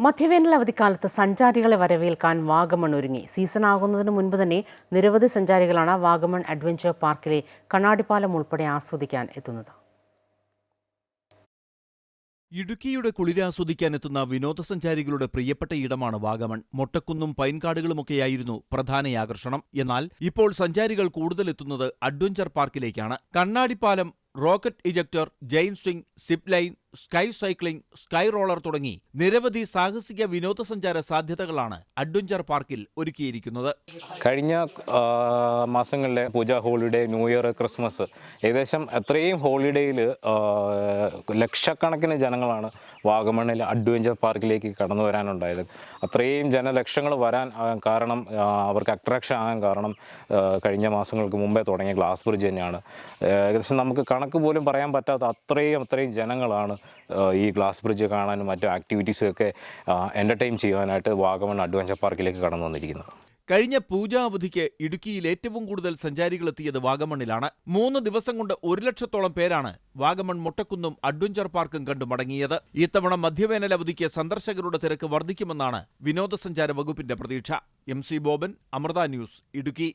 മധ്യവേനൽ അവധിക്കാലത്ത് സഞ്ചാരികളെ വരവേൽക്കാൻ വാഗമൺ ഒരുങ്ങി. സീസണാകുന്നതിന് മുൻപ് തന്നെ നിരവധി സഞ്ചാരികളാണ് വാഗമൺ അഡ്വഞ്ചർ പാർക്കിലെ കണ്ണാടിപ്പാലം ഉൾപ്പെടെ ആസ്വദിക്കാൻ എത്തുന്നത്. ഇടുക്കിയുടെ കുളിരാസ്വദിക്കാനെത്തുന്ന വിനോദസഞ്ചാരികളുടെ പ്രിയപ്പെട്ട ഇടമാണ് വാഗമൺ. മൊട്ടക്കുന്നും പൈൻകാടുകളുമൊക്കെയായിരുന്നു പ്രധാന ആകർഷണം. എന്നാൽ ഇപ്പോൾ സഞ്ചാരികൾ കൂടുതലെത്തുന്നത് അഡ്വഞ്ചർ പാർക്കിലേക്കാണ്. കണ്ണാടിപ്പാലം, rocket ejector, chain swing, zip line, sky cycling, sky roller തുടങ്ങി നിരവധി സാഹസിക വിനോദസഞ്ചാര സാധ്യതകളാണ് അഡ്വഞ്ചർ പാർക്കിൽ ഒരുക്കിയിരിക്കുന്നത്. കഴിഞ്ഞ മാസങ്ങളിലെ പൂജ, ഹോളിഡേ, ന്യൂ ഇയർ, ക്രിസ്മസ് ഏകദേശം അത്രയും ഹോളിഡേയിൽ ലക്ഷക്കണക്കിന് ജനങ്ങളാണ് വാഗമണ്ണിൽ അഡ്വഞ്ചർ പാർക്കിലേക്ക് കടന്നു വരാനുണ്ടായത്. അത്രയും ജനലക്ഷങ്ങൾ വരാൻ കാരണം, അവർക്ക് അട്രാക്ഷൻ ആകാൻ കാരണം കഴിഞ്ഞ മാസങ്ങൾക്ക് മുമ്പേ തുടങ്ങിയ ഗ്ലാസ് ബ്രിഡ്ജ് തന്നെയാണ്. ഏകദേശം നമുക്ക് കണക്ക് പോലും പറയാൻ പറ്റാത്ത അത്രയും ജനങ്ങളാണ് ഈ ഗ്ലാസ് ബ്രിഡ്ജ് കാണാനും മറ്റു ആക്ടിവിറ്റീസൊക്കെ എൻ്റർടൈൻ ചെയ്യാനായിട്ട് വാഗമൺ അഡ്വഞ്ചർ പാർക്കിലേക്ക് കടന്നു വന്നിരിക്കുന്നത്. കഴിഞ്ഞ പൂജാ അവധിക്ക് ഇടുക്കിയിൽ ഏറ്റവും കൂടുതൽ സഞ്ചാരികൾ എത്തിയത് വാഗമണ്ണിലാണ്. 3 ദിവസം കൊണ്ട് 1 ലക്ഷത്തോളം പേരാണ് വാഗമൺ മൊട്ടക്കുന്നും അഡ്വഞ്ചർ പാർക്കും കണ്ടു മടങ്ങിയത്. ഇത്തവണ മധ്യവേനൽ അവധിക്ക് സന്ദർശകരുടെ തിരക്ക് വർദ്ധിക്കുമെന്നാണ് വിനോദസഞ്ചാര വകുപ്പിന്റെ പ്രതീക്ഷ. MC Boban, Amrita news, Idukki.